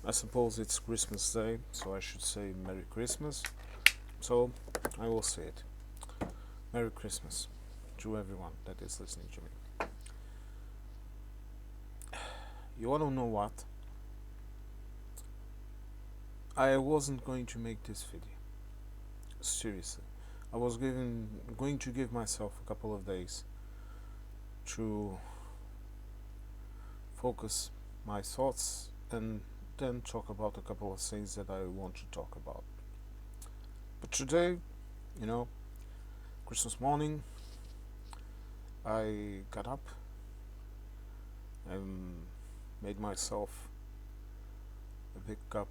I suppose it's Christmas Day, so I should say Merry Christmas. So I will say it. Merry Christmas to everyone that is listening to me. You wanna know what? I wasn't going to make this video. Seriously. I was going to give myself a couple of days to focus my thoughts and then talk about a couple of things that I want to talk about. But today, you know, Christmas morning, I got up and made myself a big cup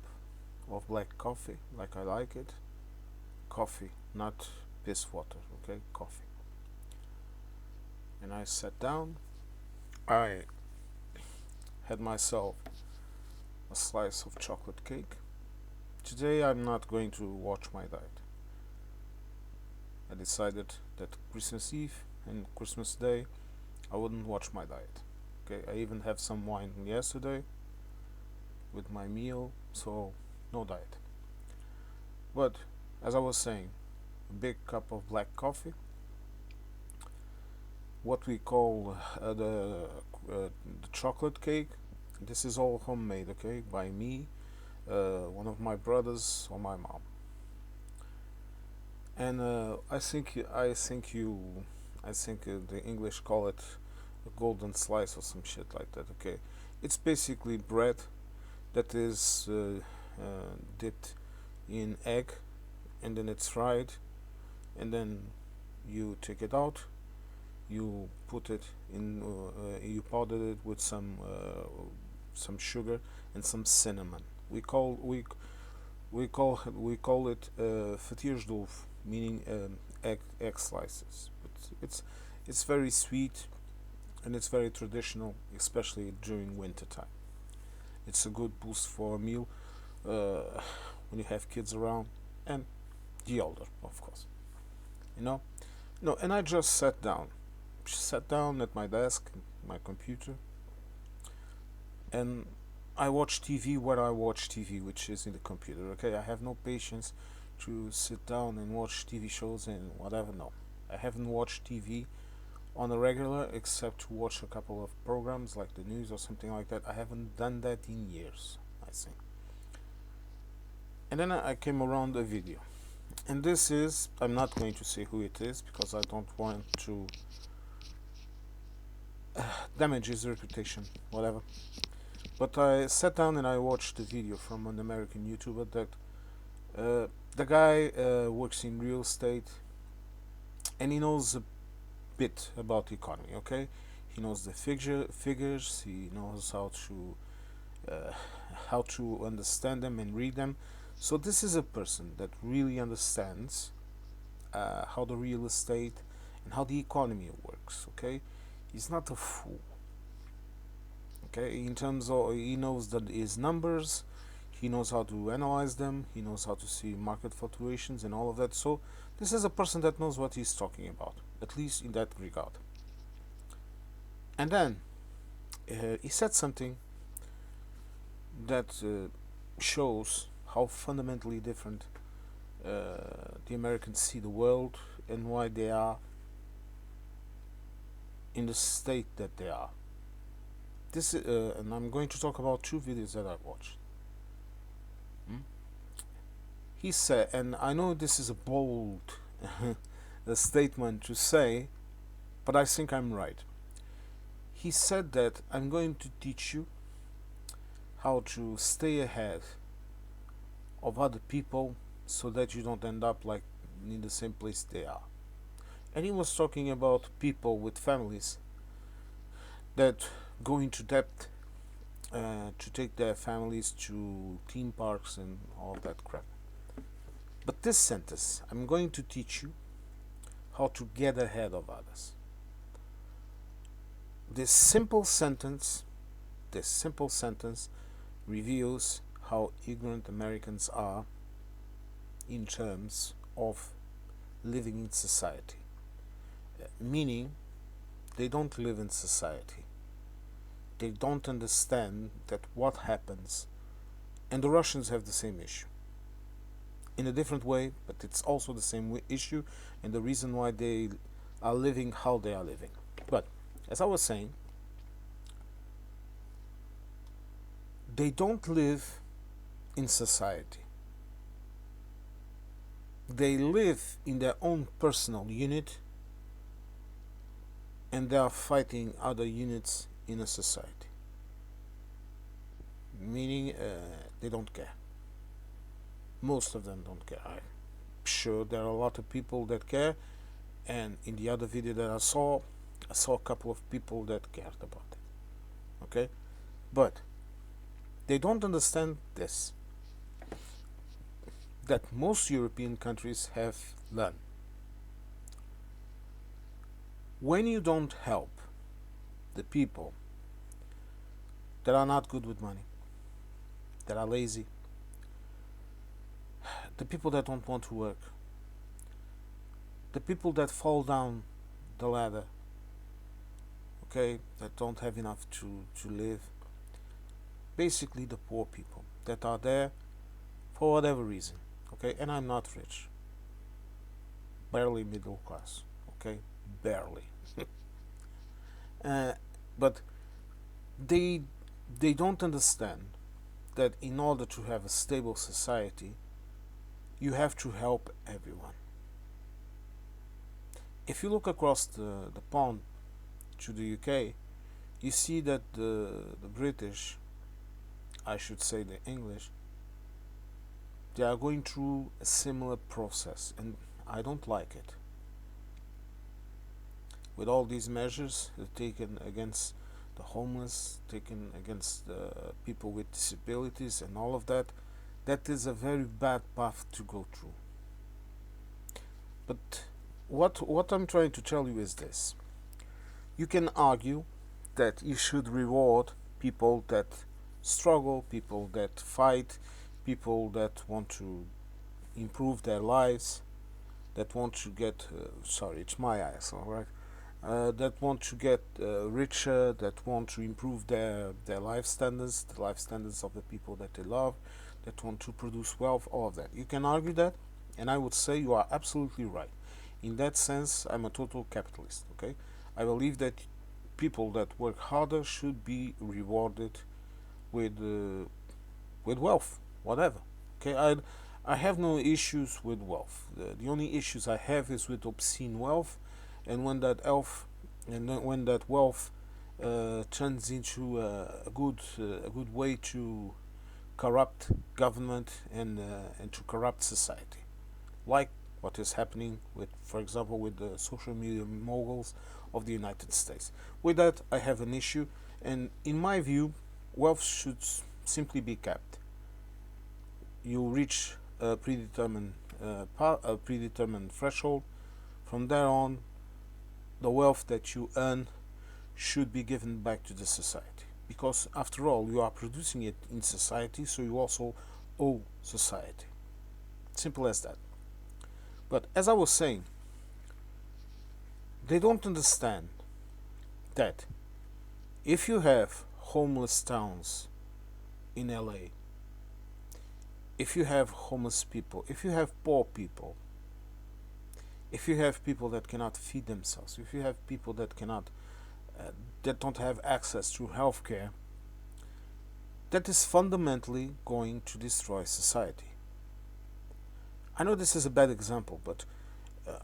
of black coffee, like I like it. Coffee, not piss water, okay? Coffee. And I sat down. I had myself a slice of chocolate cake. Today I'm not going to watch my diet. I decided that Christmas Eve and Christmas Day I wouldn't watch my diet. Okay, I even have some wine yesterday with my meal, so no diet. But as I was saying, a big cup of black coffee, what we call the chocolate cake. This is all homemade, okay, by me, one of my brothers, or my mom. And I think the English call it a golden slice or some shit like that. Okay, it's basically bread that is dipped in egg, and then it's fried, and then you take it out. You put it in. You powder it with some sugar and some cinnamon. We call it verteersdolf, meaning egg slices. But it's very sweet and it's very traditional, especially during winter time. It's a good boost for a meal when you have kids around and the older, of course. You know, no. And I just sat down at my desk, my computer, and I watch TV where I watch TV, which is in the computer. Okay, I have no patience to sit down and watch TV shows and whatever. No, I haven't watched TV on a regular except to watch a couple of programs like the news or something like that. I haven't done that in years, I think. And then I came around a video, and this is, I'm not going to say who it is because I don't want to damage his reputation, whatever. But I sat down and I watched a video from an American YouTuber that the guy works in real estate and he knows a bit about the economy. Okay, he knows the figures. He knows uh, how to understand them and read them. So this is a person that really understands how the real estate and how the economy works. Okay, he's not a fool. Okay, in terms of, he knows that his numbers, he knows how to analyze them, he knows how to see market fluctuations and all of that. So this is a person that knows what he's talking about, at least in that regard. And then he said something that shows how fundamentally different the Americans see the world and why they are in the state that they are. And I'm going to talk about two videos that I watched. Hmm? He said, and I know this is a bold a statement to say, but I think I'm right. He said that I'm going to teach you how to stay ahead of other people so that you don't end up like in the same place they are. And he was talking about people with families that go into debt to take their families to theme parks and all that crap. But this sentence, I'm going to teach you how to get ahead of others. This simple sentence, this simple sentence reveals how ignorant Americans are in terms of living in society. Meaning, they don't live in society. They don't understand that what happens And the Russians have the same issue in a different way, but it's also the same issue and the reason why they are living how they are living. But as I was saying, they don't live in society. They live in their own personal unit and they are fighting other units in a society. Meaning they don't care. Most of them don't care. I'm sure there are a lot of people that care, and in the other video that I saw a couple of people that cared about it. Okay? But they don't understand this, that most European countries have learned. When you don't help the people that are not good with money, that are lazy, the people that don't want to work, the people that fall down the ladder, okay, that don't have enough to live, basically the poor people that are there for whatever reason, okay, and I'm not rich, barely middle class, okay, barely, but they don't understand that in order to have a stable society, you have to help everyone. If you look across the pond to the UK, you see that the British, I should say the English, they are going through a similar process, and I don't like it. With all these measures taken against the homeless, taken against people with disabilities and all of that, that is a very bad path to go through. But what I'm trying to tell you is this. You can argue that you should reward people that struggle, people that fight, people that want to improve their lives, that want to get sorry, it's my eyes, all right, that want to get richer, that want to improve their life standards, the life standards of the people that they love, that want to produce wealth, all of that. You can argue that, and I would say you are absolutely right. In that sense, I'm a total capitalist, okay? I believe that people that work harder should be rewarded with wealth, whatever. Okay, I have no issues with wealth. The only issues I have is with obscene wealth, and when that wealth turns into a good way to corrupt government and to corrupt society, like what is happening with, for example, with the social media moguls of the United States. With that, I have an issue, and in my view, wealth should simply be capped. You reach a predetermined threshold. From there on, the wealth that you earn should be given back to the society, because after all, you are producing it in society, so you also owe society. Simple as that. But as I was saying, they don't understand that if you have homeless towns in LA, if you have homeless people, if you have poor people, if you have people that cannot feed themselves, if you have people that that don't have access to healthcare, that is fundamentally going to destroy society. I know this is a bad example, but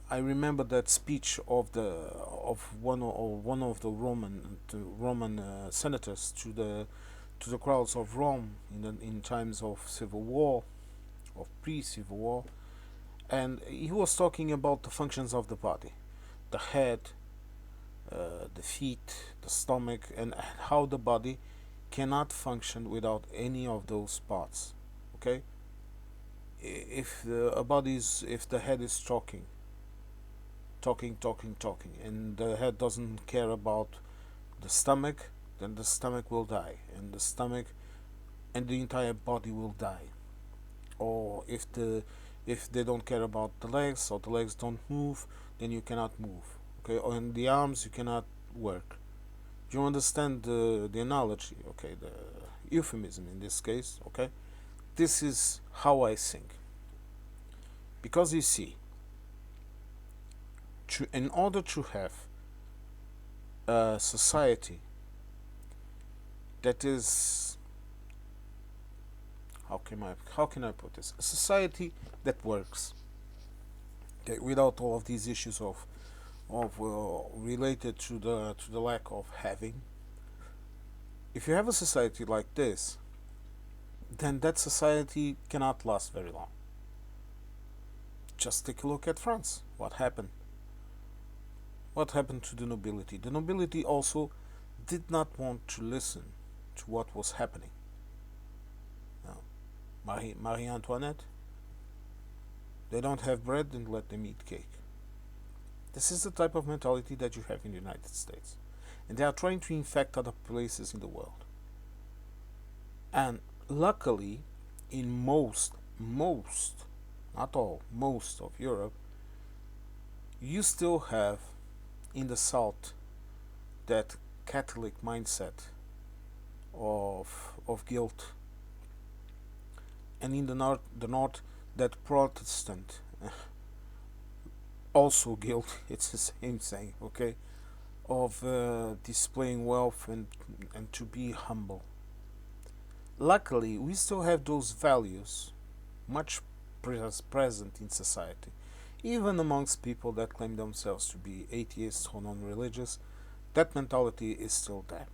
I remember that speech of one of the Roman senators to the crowds of Rome in times of civil war, of pre-civil war, and he was talking about the functions of the body, the head, the feet, the stomach, and how the body cannot function without any of those parts. Okay, if the head is talking, and the head doesn't care about the stomach, then the stomach will die, and the entire body will die. Or if they don't care about the legs, or the legs don't move, then you cannot move. Okay, or in the arms you cannot work. Do you understand the analogy? Okay, the euphemism in this case. Okay, this is how I think. Because you see, in order to have a society that is, how can I put this? A society that works, okay, without all of these issues of related to the lack of having. If you have a society like this, then that society cannot last very long. Just take a look at France. What happened? What happened to the nobility? The nobility also did not want to listen to what was happening. Now, Marie Antoinette, they don't have bread and let them eat cake. This is the type of mentality that you have in the United States. And they are trying to infect other places in the world. And luckily, in most, not all, most of Europe, you still have in the South that Catholic mindset of guilt, and in the north that Protestant also guilt. It's the same thing, okay? Of displaying wealth and to be humble. Luckily, we still have those values much present in society, even amongst people that claim themselves to be atheists or non-religious. That mentality is still there.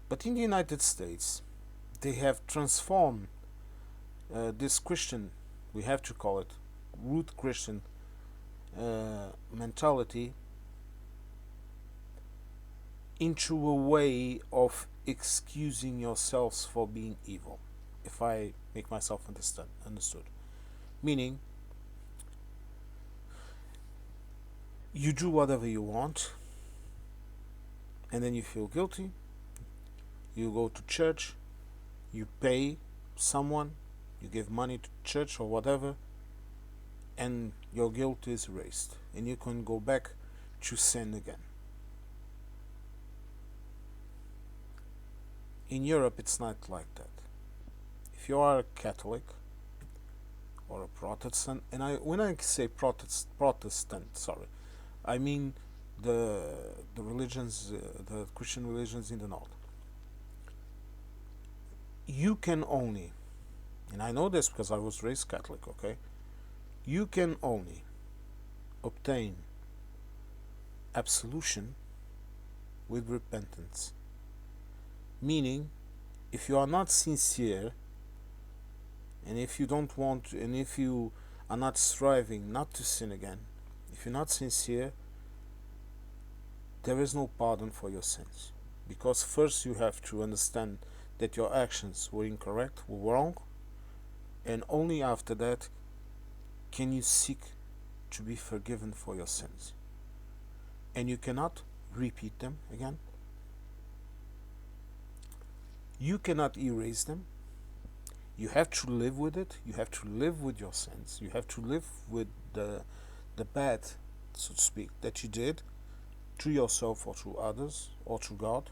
But in the United States, they have transformed this Christian, we have to call it root Christian mentality, into a way of excusing yourselves for being evil, if I make myself understood. Meaning, you do whatever you want, and then you feel guilty. You go to church, you pay someone, you give money to church or whatever, and your guilt is erased, and you can go back to sin again. In Europe, it's not like that. If you are a Catholic or a Protestant, and when I say Protestant, sorry, I mean the religions, the Christian religions in the north. You can only, and I know this because I was raised Catholic, okay? You can only obtain absolution with repentance. Meaning, if you are not sincere, and if you don't want, and if you are not striving not to sin again, if you're not sincere, there is no pardon for your sins. Because first you have to understand that your actions were incorrect, were wrong, and only after that can you seek to be forgiven for your sins. And you cannot repeat them again. You cannot erase them. You have to live with it. You have to live with your sins. You have to live with the bad, so to speak, that you did to yourself or to others or to God.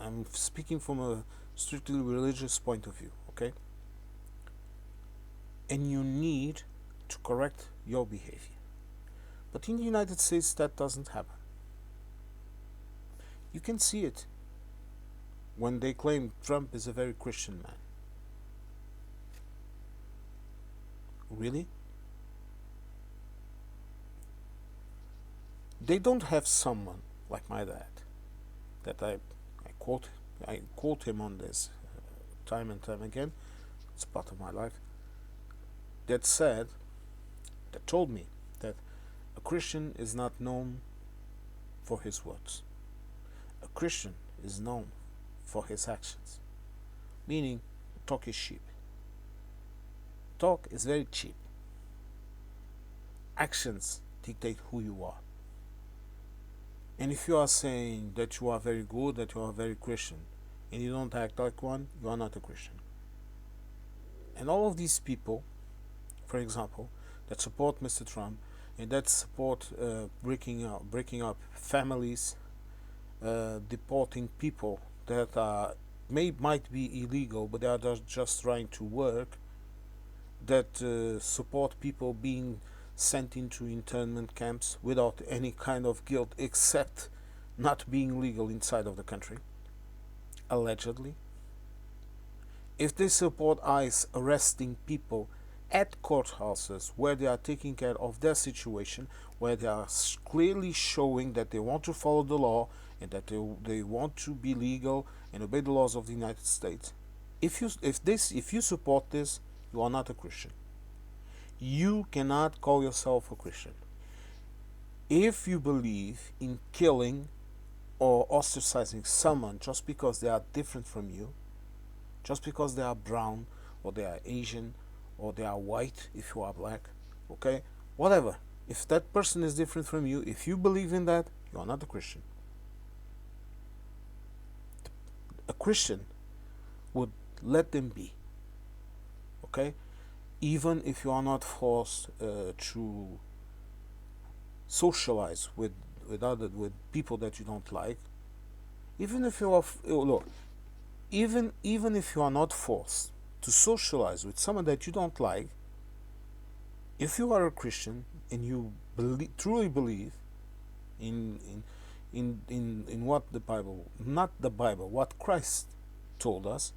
I'm speaking from a strictly religious point of view, okay? And you need to correct your behavior. But in the United States, that doesn't happen. You can see it when they claim Trump is a very Christian man. Really? They don't have someone like my dad that I quote him on this time and time again. It's part of my life. That told me that a Christian is not known for his words. A Christian is known for his actions. Meaning, talk is cheap. Talk is very cheap. Actions dictate who you are. And if you are saying that you are very good, that you are very Christian, and you don't act like one, you are not a Christian. And all of these people, for example, that support Mr. Trump and that support breaking up families, deporting people that are might be illegal, but they are just trying to work, that support people being sent into internment camps without any kind of guilt except not being legal inside of the country, allegedly. If they support ICE arresting people at courthouses where they are taking care of their situation, where they are clearly showing that they want to follow the law and that they want to be legal and obey the laws of the United States, if you support this, you are not a Christian. You cannot call yourself a Christian. If you believe in killing or ostracizing someone just because they are different from you, just because they are brown or they are Asian or they are white if you are black, okay, whatever, if that person is different from you, if you believe in that, you are not a Christian. A Christian would let them be, okay, even if you are not forced to socialize with people that you don't like. Even if you are look, even if you are not forced to socialize with someone that you don't like, if you are a Christian and you truly believe in what the Bible, not the Bible, what Christ told us,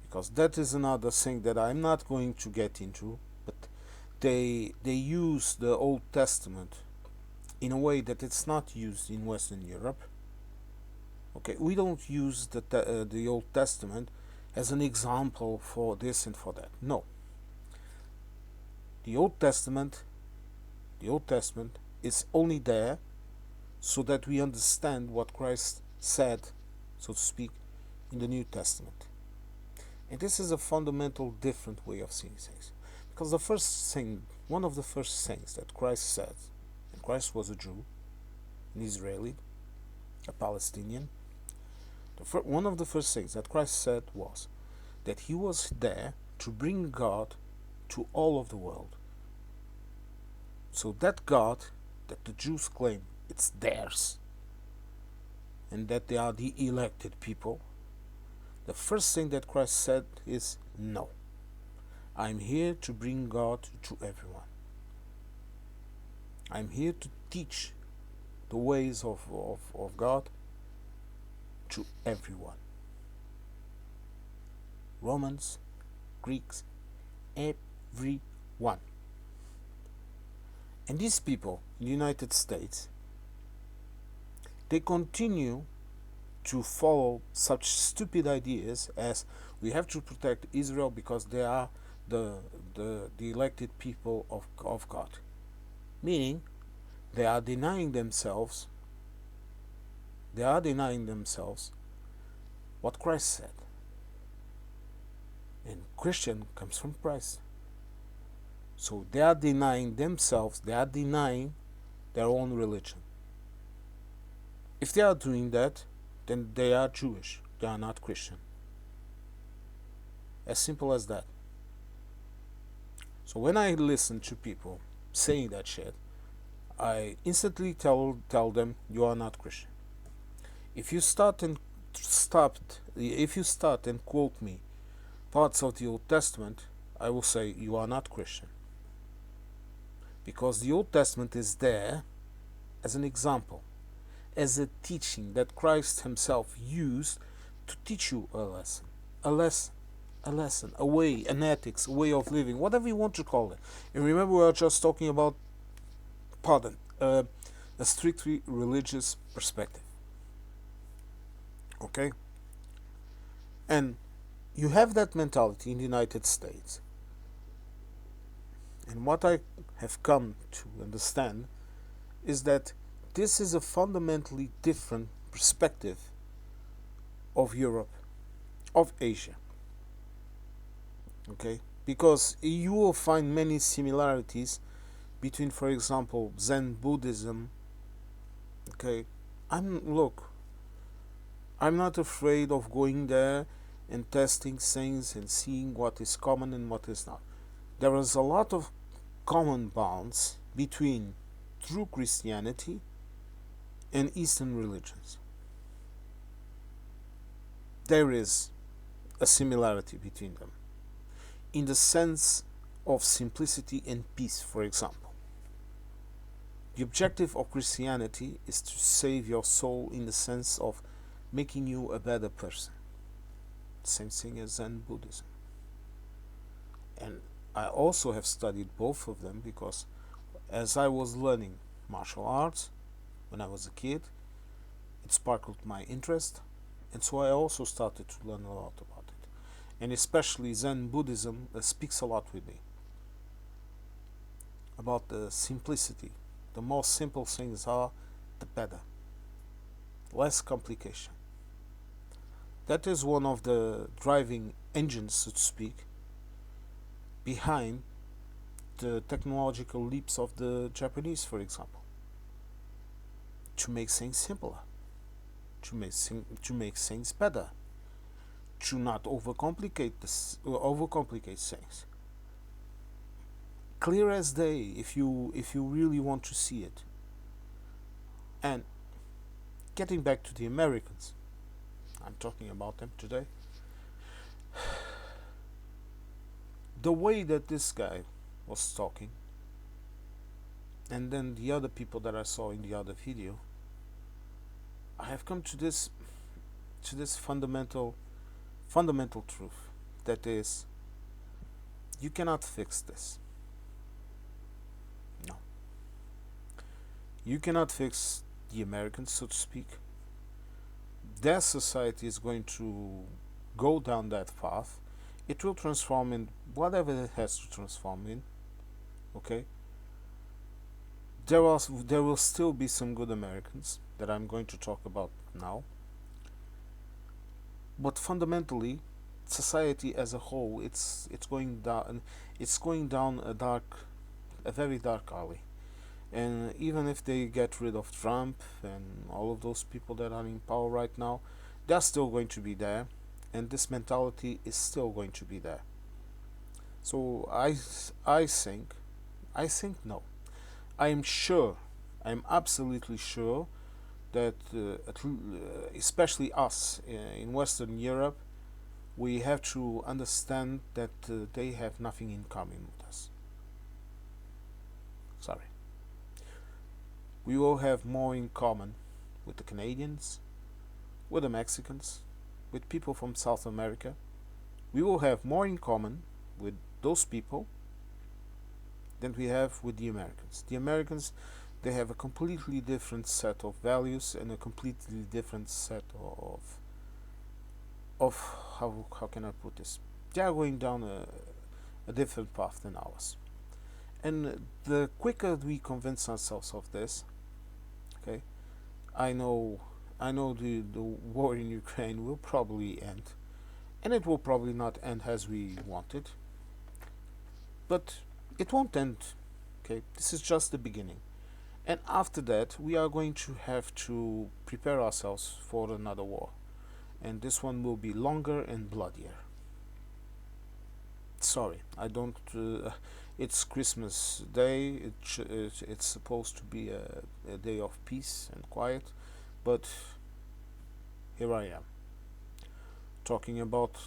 because that is another thing that I'm not going to get into, but they use the Old Testament in a way that it's not used in Western Europe. Okay, we don't use the Old Testament as an example for this and for that. No. The Old Testament is only there so that we understand what Christ said, so to speak, in the New Testament. And this is a fundamental different way of seeing things. Because one of the first things that Christ said, and Christ was a Jew, an Israeli, a Palestinian, one of the first things that Christ said was that he was there to bring God to all of the world. So that God that the Jews claim it's theirs and that they are the elected people, the first thing that Christ said is, no, I'm here to bring God to everyone. I'm here to teach the ways of God to everyone. Romans, Greeks, everyone. And these people in the United States, they continue to follow such stupid ideas as we have to protect Israel because they are the elected people of God. Meaning, they are denying themselves what Christ said. And Christian comes from Christ. So they are denying themselves, they are denying their own religion. If they are doing that, then they are Jewish, they are not Christian. As simple as that. So when I listen to people saying that shit, I instantly tell them you are not Christian. If you start and quote me parts of the Old Testament, I will say you are not Christian. Because the Old Testament is there as an example, as a teaching that Christ himself used to teach you a lesson, a way, an ethics, a way of living, whatever you want to call it. And remember, we are just talking about, a strictly religious perspective. Okay? And you have that mentality in the United States. And what I have come to understand is that this is a fundamentally different perspective of Europe, of Asia. Okay? Because you will find many similarities between, for example, Zen Buddhism. Okay? I'm not afraid of going there and testing things and seeing what is common and what is not. There is a lot of common bonds between true Christianity and Eastern religions. there is a similarity between them in the sense of simplicity and peace. For example, the objective of Christianity is to save your soul in the sense of making you a better person. Same thing as Zen Buddhism. And I also have studied both of them because as I was learning martial arts when I was a kid, it sparkled my interest, and so I also started to learn a lot about it. And especially Zen Buddhism speaks a lot with me about the simplicity. The more simple things are, the better. Less complication. That is one of the driving engines, so to speak, behind the technological leaps of the Japanese, for example. To make things simpler, to make things better, to not overcomplicate things. Clear as day, if you really want to see it. And getting back to the Americans, I'm talking about them today. The way that this guy was talking, and then the other people that I saw in the other video, I have come to this fundamental truth, that is, you cannot fix this. No. You cannot fix the Americans, so to speak. Their society is going to go down that path. It will transform in whatever it has to transform in. Okay? There will still be some good Americans that I'm going to talk about now. But fundamentally, society as a whole, it's going down a very dark alley. And even if they get rid of Trump and all of those people that are in power right now, they're still going to be there, and this mentality is still going to be there. So I think no. I'm sure, I'm absolutely sure that especially us in Western Europe, we have to understand that they have nothing in common with us. Sorry. We will have more in common with the Canadians, with the Mexicans, with people from South America. We will have more in common with those people than we have with the Americans. The Americans, they have a completely different set of values and a completely different set of how can I put this? They are going down a different path than ours. And the quicker we convince ourselves of this, okay, I know the war in Ukraine will probably end, and it will probably not end as we want it, but it won't end. Okay, this is just the beginning, and after that we are going to have to prepare ourselves for another war, and this one will be longer and bloodier. Sorry, I don't. It's Christmas Day. It's supposed to be a day of peace and quiet, but here I am talking about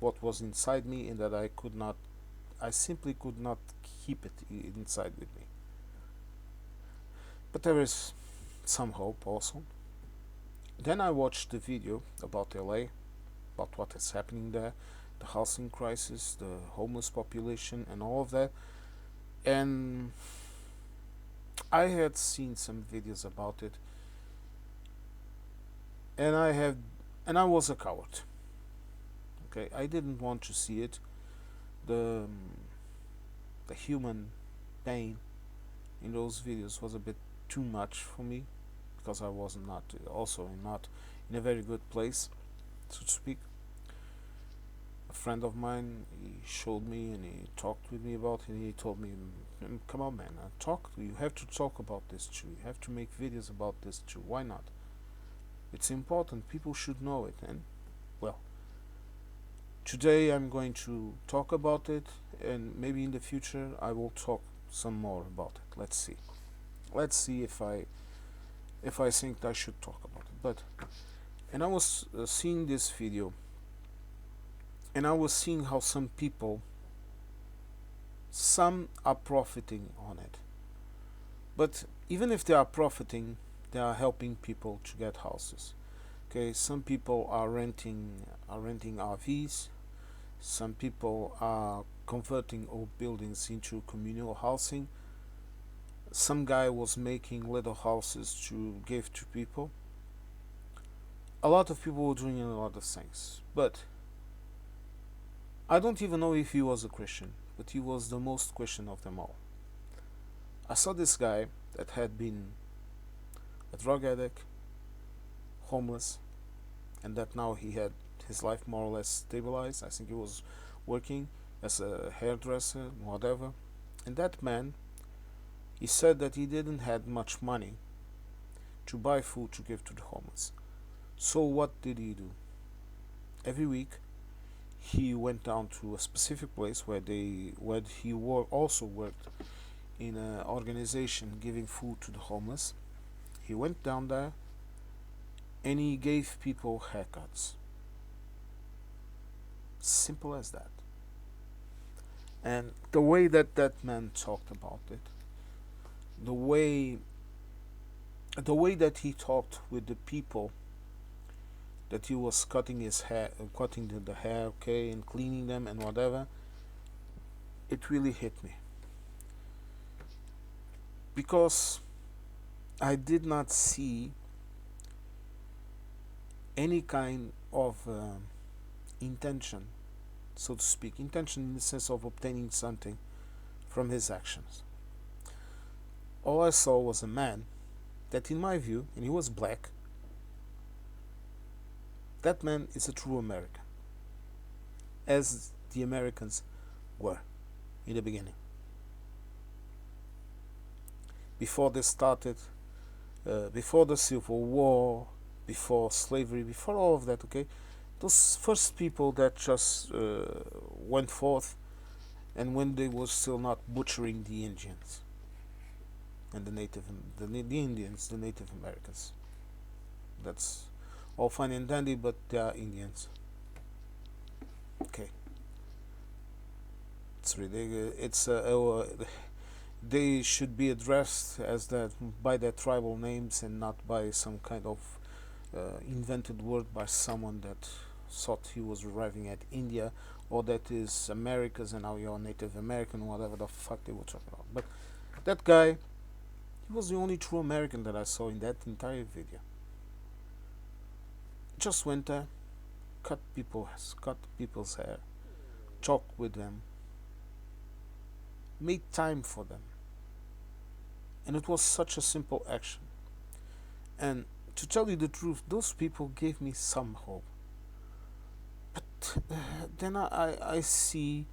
what was inside me, and that I simply could not keep it inside with me. But there is some hope also. Then I watched the video about LA, about what is happening there, the housing crisis, the homeless population, and all of that. And I had seen some videos about it, and I was a coward. Okay, I didn't want to see it. The human pain in those videos was a bit too much for me, because I was not in a very good place, so to speak. A friend of mine, he showed me and he talked with me about it, and he told me, come on man, you have to talk about this too, you have to make videos about this too, why not? It's important, people should know it. And well, today I'm going to talk about it, and maybe in the future I will talk some more about it. Let's see if I think I should talk about it. But And I was seeing this video, and I was seeing how some are profiting on it. But even if they are profiting, they are helping people to get houses. Okay, some people are renting RVs. Some people are converting old buildings into communal housing. Some guy was making little houses to give to people. A lot of people were doing a lot of things, but I don't even know if he was a Christian, but he was the most Christian of them all. I saw this guy that had been a drug addict, homeless, and that now he had his life more or less stabilized. I think he was working as a hairdresser, whatever. And that man, he said that he didn't have much money to buy food to give to the homeless. So what did he do? Every week he went down to a specific place where he also worked in an organization giving food to the homeless. He went down there and he gave people haircuts. Simple as that. And the way that that man talked about it, the way that he talked with the people, that he was cutting his hair, cutting the hair, okay, and cleaning them and whatever, it really hit me, because I did not see any kind of intention, so to speak, intention in the sense of obtaining something from his actions. All I saw was a man that, in my view, and he was black, that man is a true American, as the Americans were in the beginning. Before they started, before the Civil War, before slavery, before all of that, okay? Those first people that just went forth, and when they were still not butchering the Indians and the Indians, the Native Americans. That's all fine and dandy, but they are Indians. Okay, it's ridiculous. They should be addressed as that by their tribal names and not by some kind of invented word by someone that thought he was arriving at India, or that is Americas and now you're Native American, whatever the fuck they were talking about. But that guy, he was the only true American that I saw in that entire video. Just went there, cut people's hair, talked with them, made time for them, and it was such a simple action. And to tell you the truth, those people gave me some hope. But then I see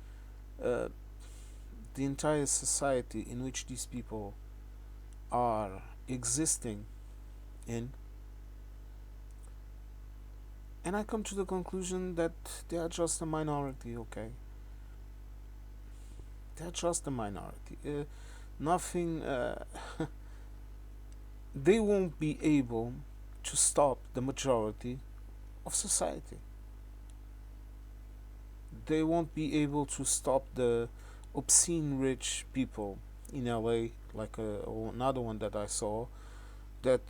the entire society in which these people are existing in, and I come to the conclusion that they are just a minority, okay? They're just a minority. Nothing. They won't be able to stop the majority of society. They won't be able to stop the obscene rich people in LA, like another one that I saw that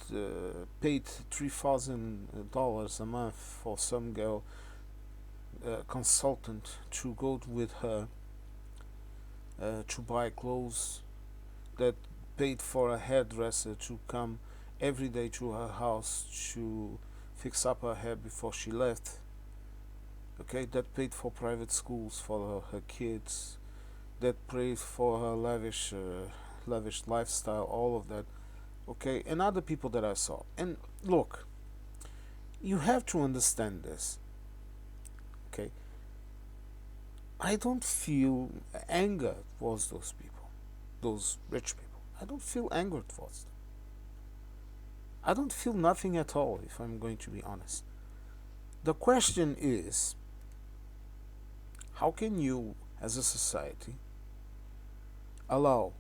paid $3,000 a month for some girl consultant to go with her to buy clothes, that paid for a hairdresser to come every day to her house to fix up her hair before she left. Okay, that paid for private schools for her kids, that paid for her lavish lifestyle, all of that. Okay, and other people that I saw. And look, you have to understand this. Okay, I don't feel anger towards those people, those rich people. I don't feel anger towards them. I don't feel nothing at all, if I'm going to be honest. The question is, how can you, as a society, allow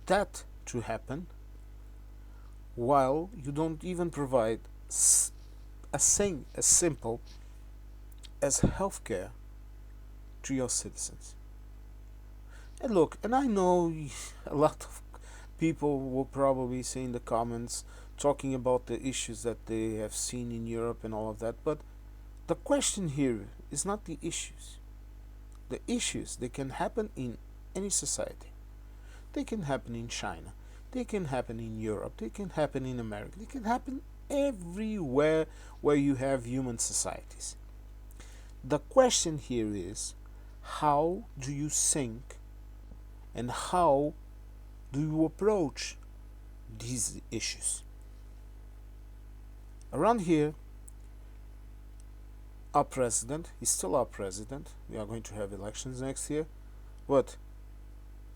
that to happen while you don't even provide a thing as simple as healthcare to your citizens. And look, and I know a lot of people will probably say in the comments talking about the issues that they have seen in Europe and all of that, but the question here is not the issues. The issues, they can happen in any society. They can happen in China. They can happen in Europe. They can happen in America. They can happen everywhere where you have human societies. The question here is, how do you think and how do you approach these issues? Around here, our president is still our president. We are going to have elections next year. But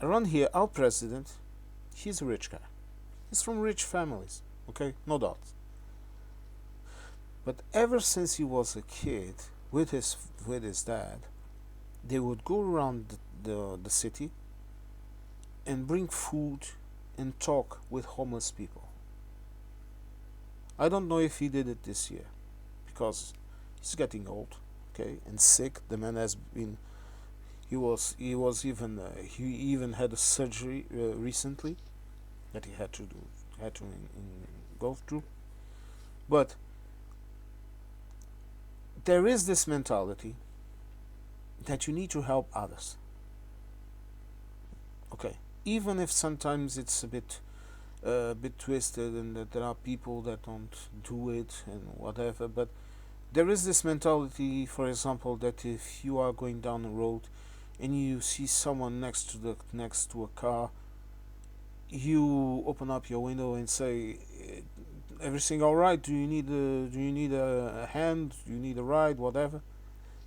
around here, our president, he's a rich guy. He's from rich families, okay? No doubt. But ever since he was a kid with his dad, they would go around the city and bring food and talk with homeless people. I don't know if he did it this year because he's getting old, okay, and sick. The man has been. He even had a surgery recently that he had to go through. But there is this mentality that you need to help others. Okay, even if sometimes it's a bit twisted and that there are people that don't do it and whatever, but there is this mentality, for example, that if you are going down the road and you see someone next to a car, you open up your window and say, "Everything all right? Do you need a hand? Do you need a ride? Whatever."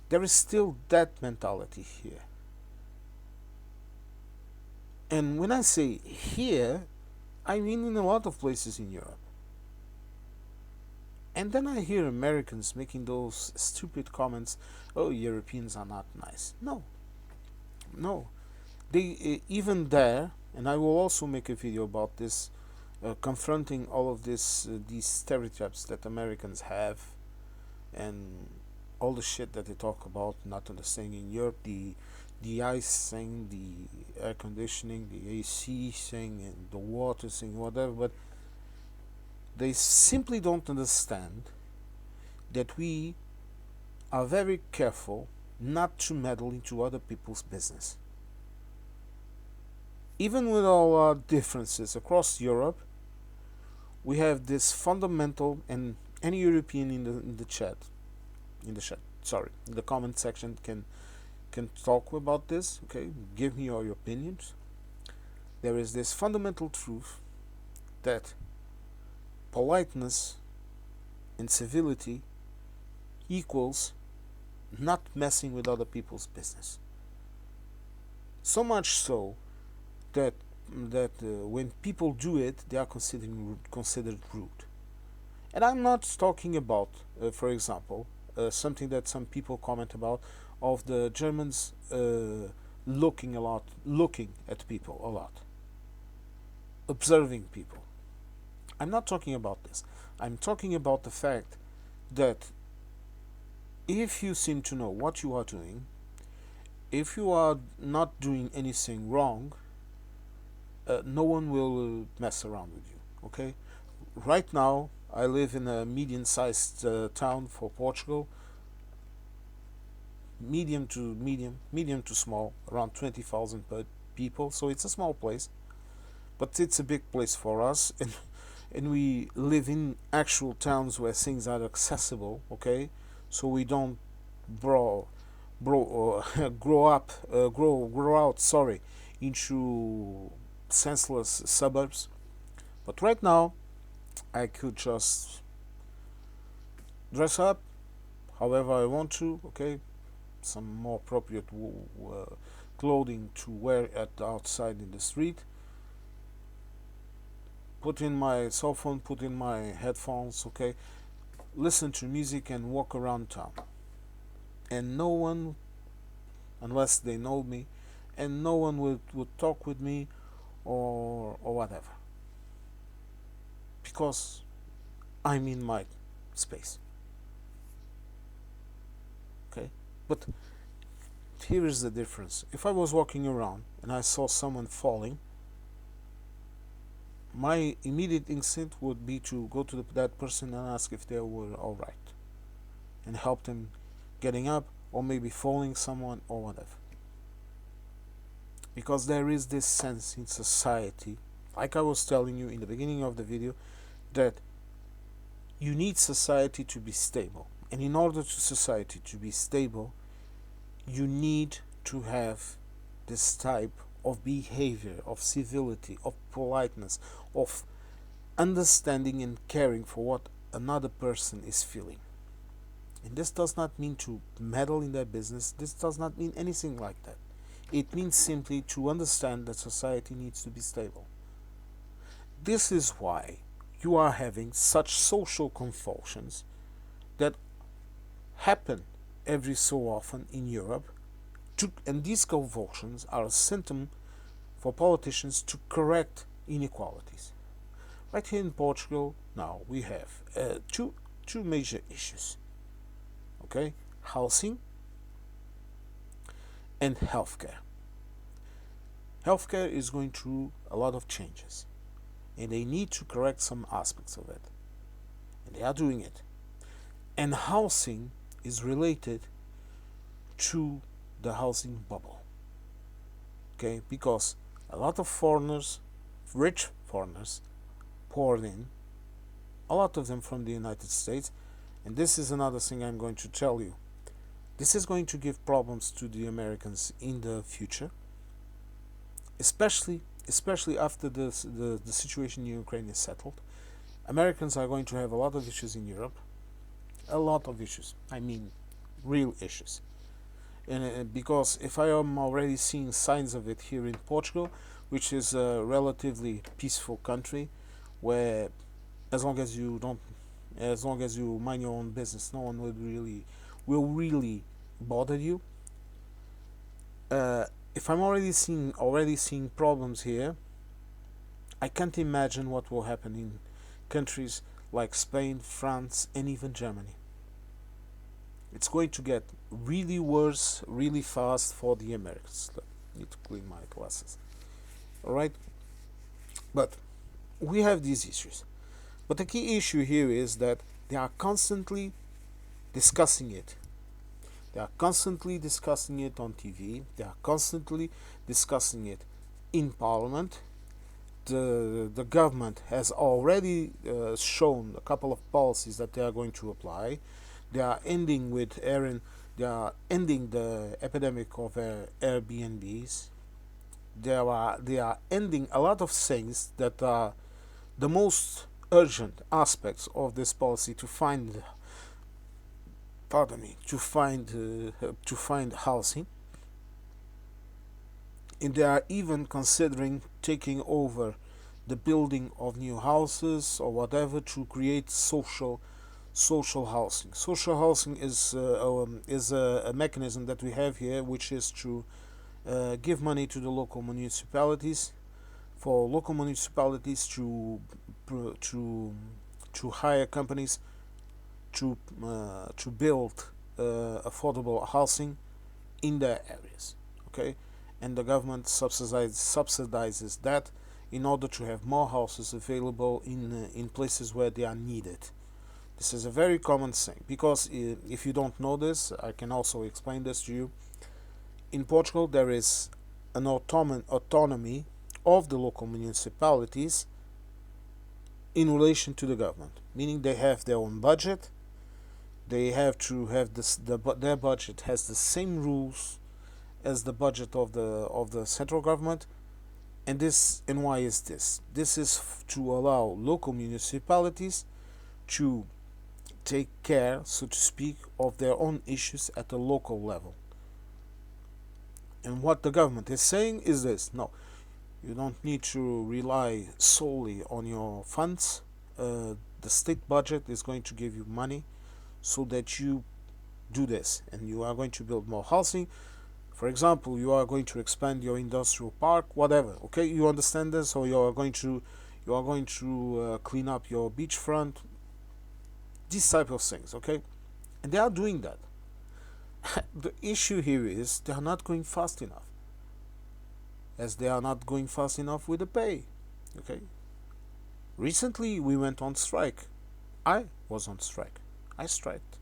There is still that mentality here. And when I say here, I mean in a lot of places in Europe. And then I hear Americans making those stupid comments, "Oh, Europeans are not nice." No, no. They even there, and I will also make a video about this, confronting all of these stereotypes that Americans have, and all the shit that they talk about not understanding in Europe, the ice thing, the air conditioning, the AC thing, and the water thing, whatever. But they simply don't understand that we are very careful not to meddle into other people's business. Even with all our differences across Europe, we have this fundamental, and any European in the chat, in the comment section can talk about this. Okay, give me your opinions. There is this fundamental truth that politeness and civility equals not messing with other people's business. So much so that when people do it, they are considered rude. And I'm not talking about, for example, something that some people comment about, of the Germans looking at people a lot, observing people. I'm not talking about this. I'm talking about the fact that if you seem to know what you are doing, if you are not doing anything wrong, no one will mess around with you. Okay? Right now, I live in a medium-sized town for Portugal. Medium to small, around 20,000 people. So it's a small place, but it's a big place for us, and we live in actual towns where things are accessible. Okay, so we don't grow out. Sorry, into senseless suburbs. But right now, I could just dress up however I want to. Okay, some more appropriate clothing to wear outside in the street. Put in my cell phone, put in my headphones, okay, listen to music and walk around town. And no one, unless they know me, and no one would talk with me or whatever. Because I'm in my space. Okay, but here is the difference. If I was walking around and I saw someone falling, my immediate instinct would be to go to that person and ask if they were all right and help them getting up, or maybe falling someone or whatever. Because there is this sense in society, like I was telling you in the beginning of the video, that you need society to be stable. And in order to society to be stable, you need to have this type of behavior, of civility, of politeness, of understanding and caring for what another person is feeling. And this does not mean to meddle in their business. This does not mean anything like that. It means simply to understand that society needs to be stable. This is why you are having such social convulsions that happen every so often in Europe, and these convulsions are a symptom for politicians to correct inequalities. Right here in Portugal, now we have two major issues. Okay, housing and healthcare. Healthcare is going through a lot of changes, and they need to correct some aspects of it, and they are doing it. And housing is related to the housing bubble. Okay, because a lot of foreigners, rich foreigners, poured in, a lot of them from the United States, and this is another thing I'm going to tell you. This is going to give problems to the Americans in the future, especially after the situation in Ukraine is settled. Americans are going to have a lot of issues in Europe, a lot of issues. I mean, real issues. And because if I am already seeing signs of it here in Portugal, which is a relatively peaceful country, where as long as you mind your own business, no one will really bother you. If I'm already seeing problems here, I can't imagine what will happen in countries like Spain, France, and even Germany. It's going to get really worse really fast for the Americans. I need to clean my glasses. Alright? But we have these issues. But the key issue here is that they are constantly discussing it. They are constantly discussing it on TV. They are constantly discussing it in Parliament. The government has already shown a couple of policies that they are going to apply. They are ending the epidemic of Airbnbs. They are ending a lot of things that are the most urgent aspects of this policy to find housing. And they are even considering taking over the building of new houses or whatever to create social housing. Social housing is a mechanism that we have here, which is to give money to the local municipalities, for local municipalities to hire companies to build affordable housing in their areas. Okay, and the government subsidizes that in order to have more houses available in places where they are needed. This is a very common thing, because if you don't know this, I can also explain this to you. In Portugal, there is an autonomy of the local municipalities in relation to the government, meaning they have their own budget. They have to have their budget has the same rules as the budget of the central government. And why is this? This is to allow local municipalities to take care, so to speak, of their own issues at the local level. And what the government is saying is this: no, you don't need to rely solely on your funds. The state budget is going to give you money so that you do this, and you are going to build more housing. For example, you are going to expand your industrial park, whatever. Okay, you understand this? Or you are going to clean up your beachfront. These type of things. Okay, and they are doing that. The issue here is they are not going fast enough, as they are not going fast enough with the pay. Okay. Recently, we went on strike. I was on strike. I striked.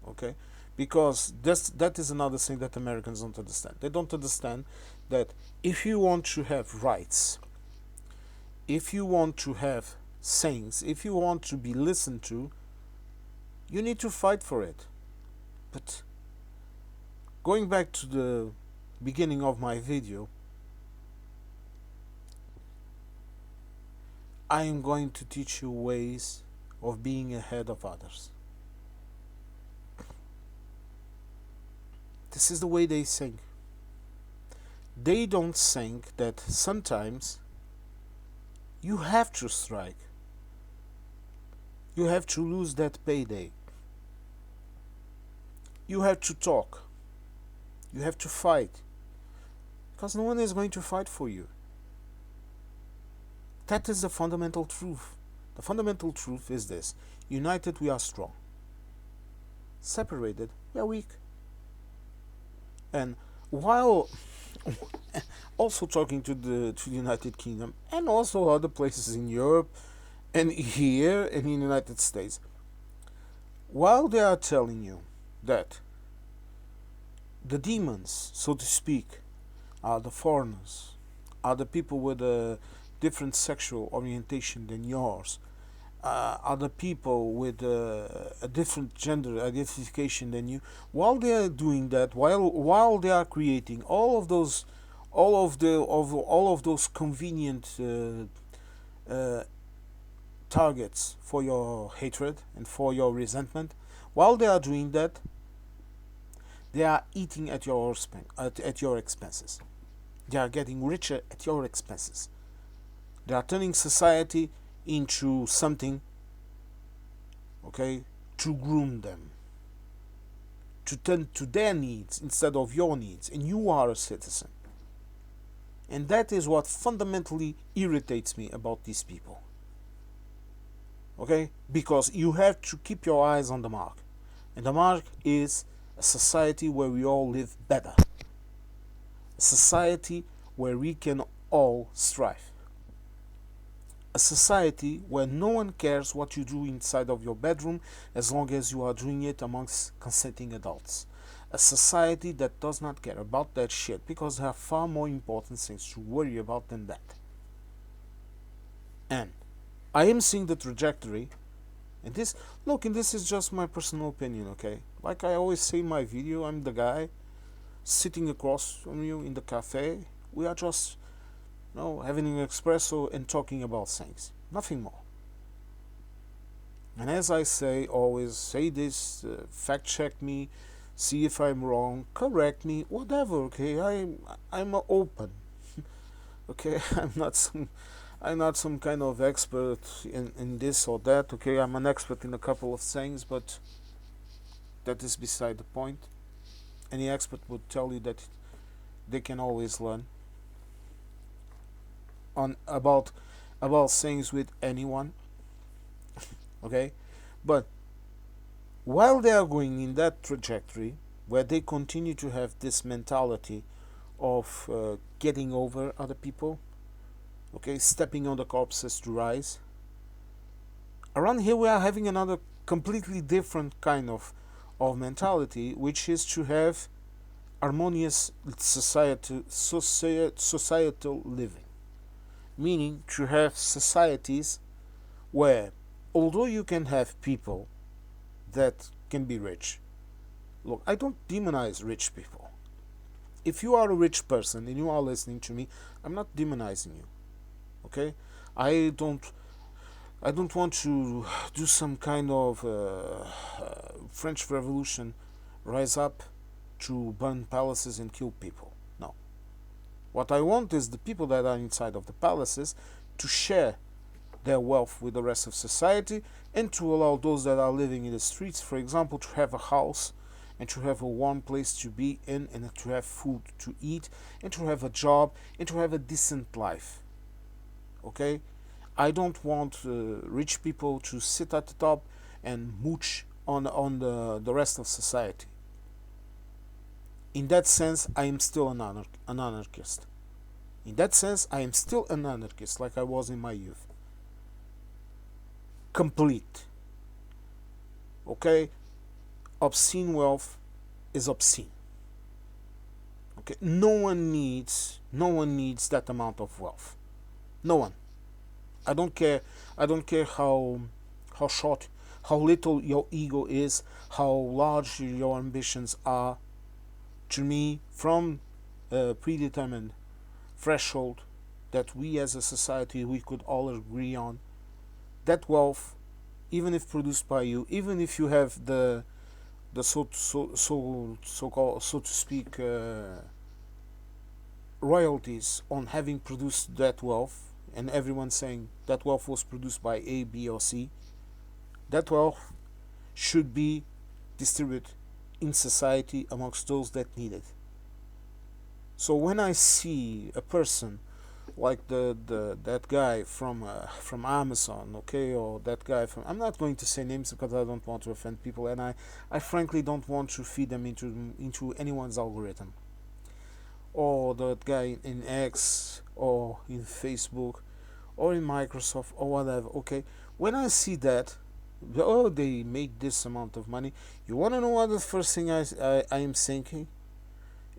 Okay, because that is another thing that Americans don't understand. They don't understand that if you want to have rights, if you want to have things, if you want to be listened to, you need to fight for it. But going back to the beginning of my video, I am going to teach you ways of being ahead of others. This is the way they think. They don't think that sometimes you have to strike. You have to lose that payday. You have to talk. You have to fight. Because no one is going to fight for you. That is the fundamental truth. The fundamental truth is this: united we are strong. Separated we are weak. And while also talking to the United Kingdom and also other places in Europe and here in the United States, while they are telling you that the demons, so to speak, are the foreigners, are the people with a different sexual orientation than yours, are the people with a different gender identification than you, while they are doing that, while they are creating all of those convenient targets for your hatred and for your resentment, while they are doing that, they are eating at your expenses. They are getting richer at your expenses. They are turning society into something, okay, to groom them, to tend to their needs instead of your needs, and you are a citizen. And that is what fundamentally irritates me about these people. Okay? Because you have to keep your eyes on the mark. And the mark is a society where we all live better. A society where we can all strive. A society where no one cares what you do inside of your bedroom as long as you are doing it amongst consenting adults. A society that does not care about that shit because there are far more important things to worry about than that. And I am seeing the trajectory, and this is just my personal opinion, okay? Like I always say in my video, I'm the guy sitting across from you in the cafe. We are just having an espresso and talking about things. Nothing more. And as I say, always say this, fact check me, see if I'm wrong, correct me, whatever, okay? I'm open. Okay, I'm not some kind of expert in this or that, okay? I'm an expert in a couple of things, but that is beside the point. Any expert would tell you that they can always learn on about things with anyone, okay? But while they are going in that trajectory where they continue to have this mentality of getting over other people, okay, stepping on the corpses to rise, around here we are having another completely different kind of mentality, which is to have harmonious societal living. Meaning to have societies where, although you can have people that can be rich, look, I don't demonize rich people. If you are a rich person and you are listening to me, I'm not demonizing you, okay? I don't want to do some kind of French Revolution, rise up to burn palaces and kill people. No. What I want is the people that are inside of the palaces to share their wealth with the rest of society and to allow those that are living in the streets, for example, to have a house and to have a warm place to be in and to have food to eat and to have a job and to have a decent life. Okay? I don't want rich people to sit at the top and mooch on the rest of society. In that sense, I am still an anarchist. In that sense, I am still an anarchist, like I was in my youth. Complete. Okay? Obscene wealth is obscene. Okay? No one needs that amount of wealth. No one. I don't care how short, how little your ego is, how large your ambitions are. To me, from a predetermined threshold that we as a society we could all agree on, that wealth, even if produced by you, even if you have the so called, so to speak, royalties on having produced that wealth, and everyone saying that wealth was produced by A, B, or C, that wealth should be distributed in society amongst those that need it. So when I see a person like the that guy from Amazon, okay, or that guy from, I'm not going to say names because I don't want to offend people, and I frankly don't want to feed them into anyone's algorithm, or that guy in X or in Facebook or in Microsoft or whatever. Okay, when I see that, oh, they made this amount of money, you want to know what the first thing I am thinking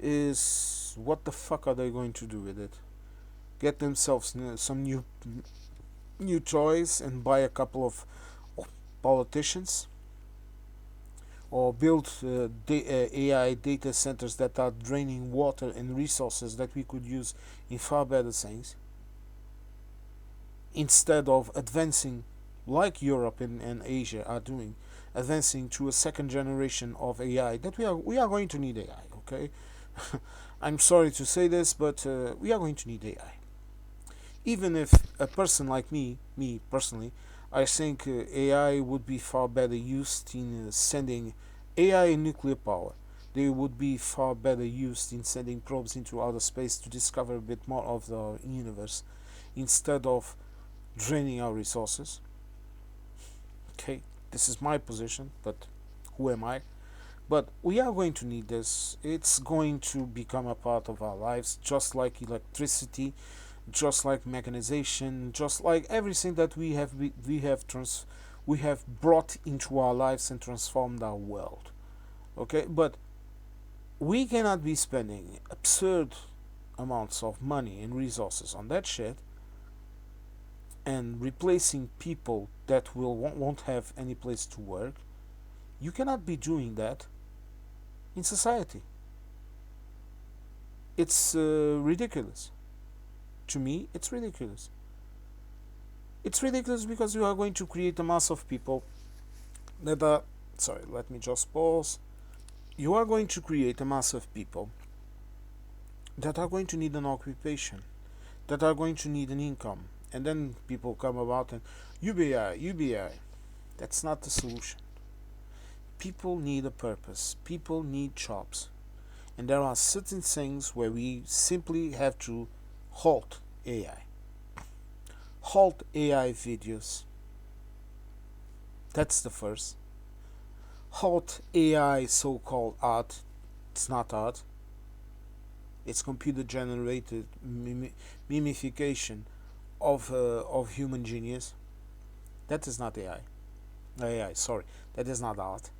is, what the fuck are they going to do with it? Get themselves some new toys and buy a couple of politicians, or build AI data centers that are draining water and resources that we could use in far better things, instead of advancing like Europe and Asia are doing, advancing to a second generation of AI. That we are going to need AI. Okay, I'm sorry to say this, but we are going to need AI. Even if a person like me personally, I think AI would be far better used in sending AI and nuclear power. They would be far better used in sending probes into outer space to discover a bit more of the universe, instead of draining our resources. Okay, this is my position, but who am I? But we are going to need this. It's going to become a part of our lives, just like electricity, just like mechanization, just like everything that we have brought into our lives and transformed our world. Okay, but we cannot be spending absurd amounts of money and resources on that shit and replacing people that won't have any place to work. You cannot be doing that in society. It's ridiculous. To me, it's ridiculous. It's ridiculous because you are going to create a mass of people that are. Sorry, let me just pause. You are going to create a mass of people that are going to need an occupation, that are going to need an income, and then people come about and UBI. That's not the solution. People need a purpose. People need jobs. And there are certain things where we simply have to halt AI. Halt AI videos. That's the first. Halt AI so-called art. It's not art. It's computer generated mimification of human genius. That is not AI. AI, sorry. That is not art.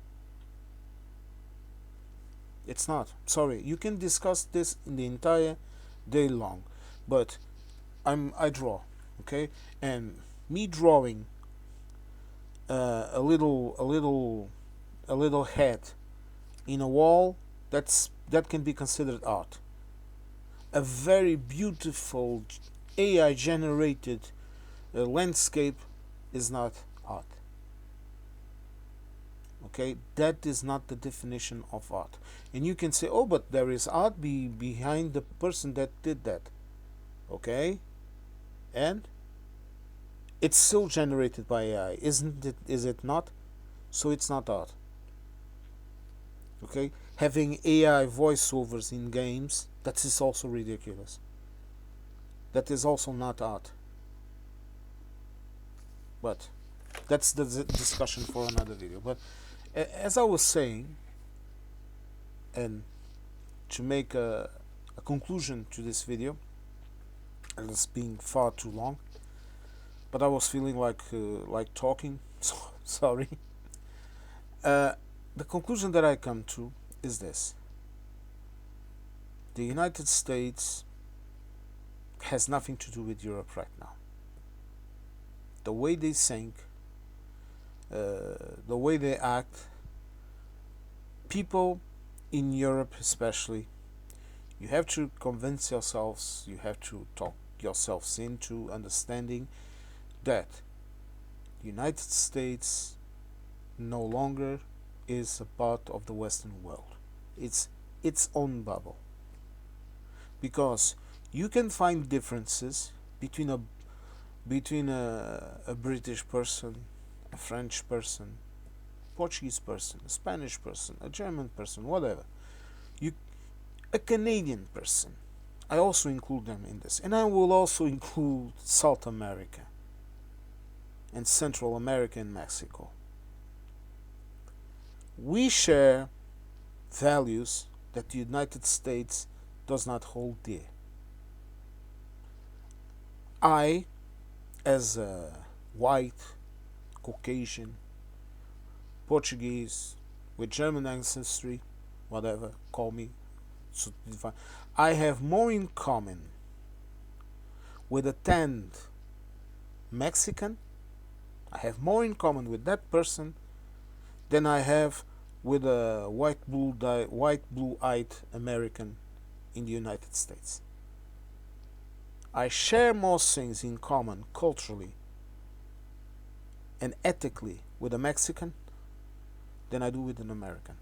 It's not. Sorry. You can discuss this in the entire day long, but I draw, okay, and me drawing a little head in a wall, that can be considered art. A very beautiful AI generated landscape is not art. Okay, that is not the definition of art. And you can say, oh, but there is art behind the person that did that. Okay, and it's still generated by AI, isn't it? Is it not? So it's not art. Okay, having AI voiceovers in games, that is also ridiculous. That is also not art. But that's the discussion for another video. But as I was saying, and to make a conclusion to this video, and it's being far too long. But I was feeling like talking, so sorry. The conclusion that I come to is this: the United States has nothing to do with Europe right now. The way they think, the way they act, people in Europe especially, you have to convince yourselves, you have to talk yourselves into understanding that the United States no longer is a part of the Western world. It's its own bubble. Because you can find differences between a British person, a French person, Portuguese person, a Spanish person, a German person, whatever. A Canadian person. I also include them in this. And I will also include South America and Central America and Mexico. We share values that the United States does not hold dear. I, as a white, Caucasian, Portuguese, with German ancestry, whatever, call me, I have more in common with a tanned Mexican. I have more in common with that person than I have with a white blue-eyed American in the United States. I share more things in common culturally and ethically with a Mexican than I do with an American.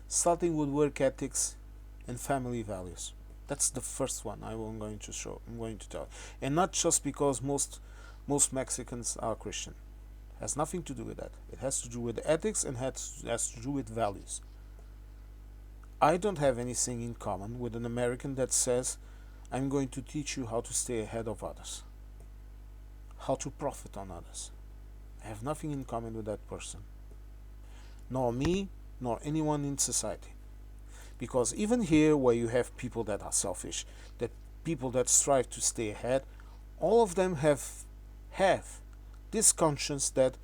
Starting with work ethics and family values. That's the first one I'm going to tell. And not just because most Mexicans are Christian. It has nothing to do with that. It has to do with ethics and has to do with values. I don't have anything in common with an American that says, I'm going to teach you how to stay ahead of others, how to profit on others. I have nothing in common with that person. Nor me, nor anyone in society. Because even here, where you have people that are selfish, that people that strive to stay ahead, all of them have this conscience that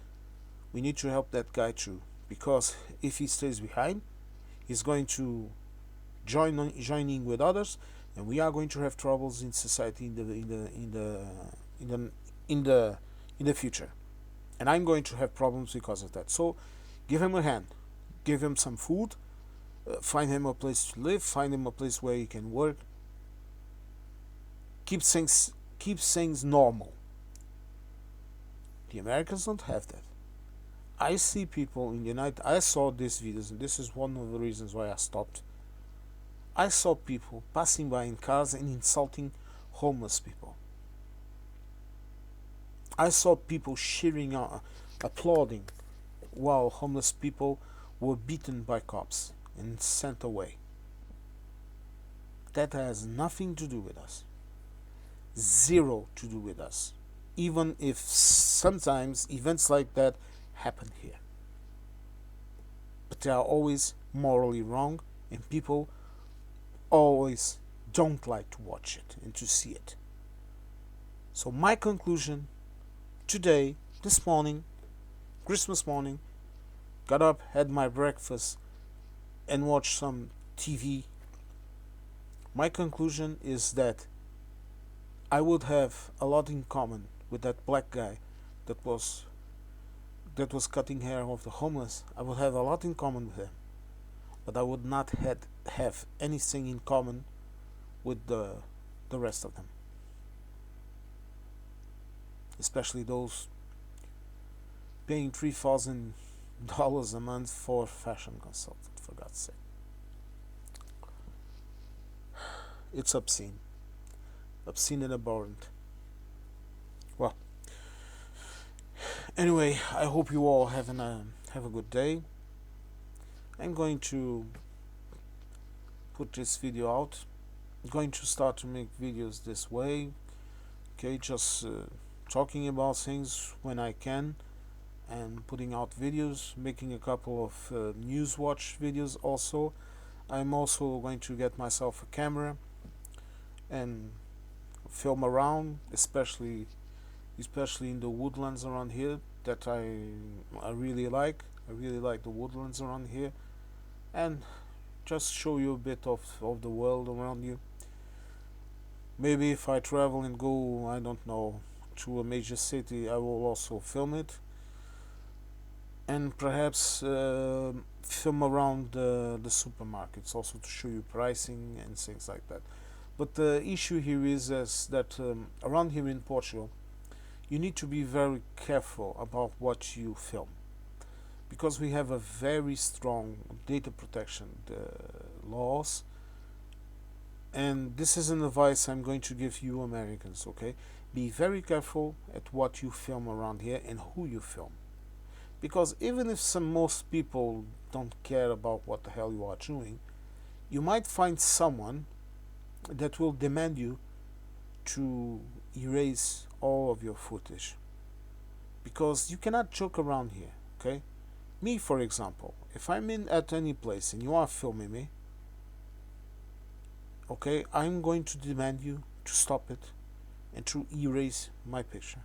we need to help that guy too. Because if he stays behind, he's going to join in with others, and we are going to have troubles in society in the future. And I'm going to have problems because of that. So give him a hand, give him some food, find him a place to live, find him a place where he can work. Keep things normal. The Americans don't have that. I see people in the United. I saw these videos, and this is one of the reasons why I stopped. I saw people passing by in cars and insulting homeless people. I saw people cheering, applauding, while homeless people were beaten by cops and sent away. That has nothing to do with us. Zero to do with us. Even if sometimes events like that happen here. But they are always morally wrong, and people always don't like to watch it and to see it. So my conclusion today, this morning, Christmas morning, got up, had my breakfast, and watched some TV. My conclusion is that I would have a lot in common with that black guy that was cutting hair of the homeless. I would have a lot in common with him, but I would not have anything in common with the rest of them, especially those paying $3,000 a month for a fashion consultant, for God's sake. It's obscene and abhorrent. Well, anyway, I hope you all have a good day. I'm going to put this video out. I'm going to start to make videos this way. Okay, just talking about things when I can. and putting out videos, making a couple of news watch videos also. I'm also going to get myself a camera and film around, especially in the woodlands around here that I really like. I really like the woodlands around here, and just show you a bit of the world around you. Maybe if I travel and go, I don't know, to a major city, I will also film it, and perhaps film around the supermarkets also to show you pricing and things like that. But the issue here is that around here in Portugal, you need to be very careful about what you film, because we have a very strong data protection laws, and this is an advice I'm going to give you Americans. Okay, be very careful at what you film around here and who you film, because even if most people don't care about what the hell you are doing, you might find someone that will demand you to erase all of your footage, because you cannot joke around here. Okay, me for example, if I'm in at any place and you are filming me, okay, I'm going to demand you to stop it and to erase my picture.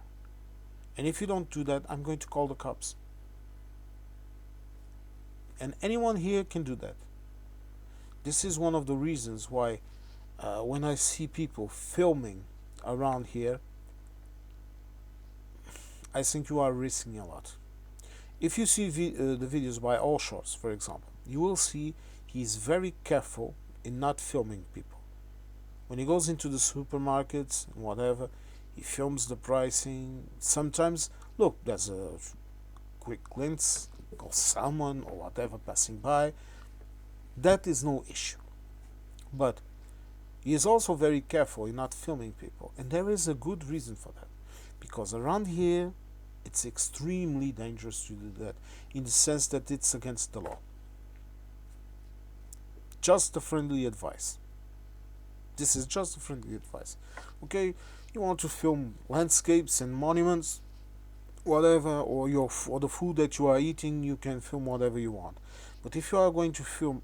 And if you don't do that, I'm going to call the cops. And anyone here can do that. This is one of the reasons why when I see people filming around here, I think you are risking a lot. If you see the videos by All Shots, for example, you will see he's very careful in not filming people. When he goes into the supermarkets and whatever, he films the pricing. Sometimes, look, there's a quick glimpse of someone or whatever passing by. That is no issue. But he is also very careful in not filming people. And there is a good reason for that. Because around here, it's extremely dangerous to do that, in the sense that it's against the law. Just a friendly advice. This is just a friendly advice. Okay, you want to film landscapes and monuments, whatever, or the food that you are eating, you can film whatever you want. But if you are going to film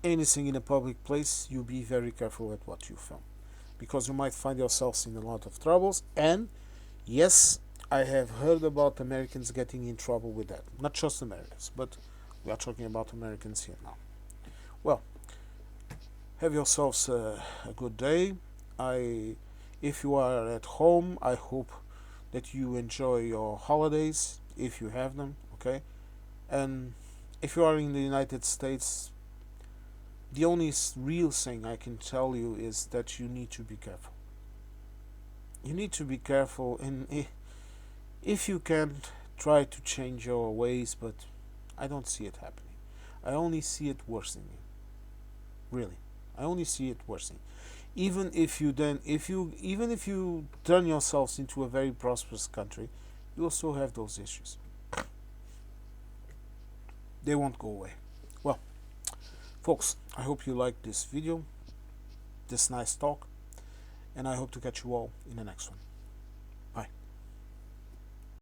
anything in a public place, you be very careful at what you film, because you might find yourselves in a lot of troubles. And yes, I have heard about Americans getting in trouble with that. Not just Americans, but we are talking about Americans here now. Well, have yourselves a good day. If you are at home, I hope that you enjoy your holidays, if you have them, okay? And if you are in the United States, the only real thing I can tell you is that you need to be careful. You need to be careful, and if you can, try to change your ways, but I don't see it happening. I only see it worsening. Really. I only see it worsening. Even if you turn yourselves into a very prosperous country, you also have those issues. They won't go away. Well, folks, I hope you liked this video, this nice talk, and I hope to catch you all in the next one.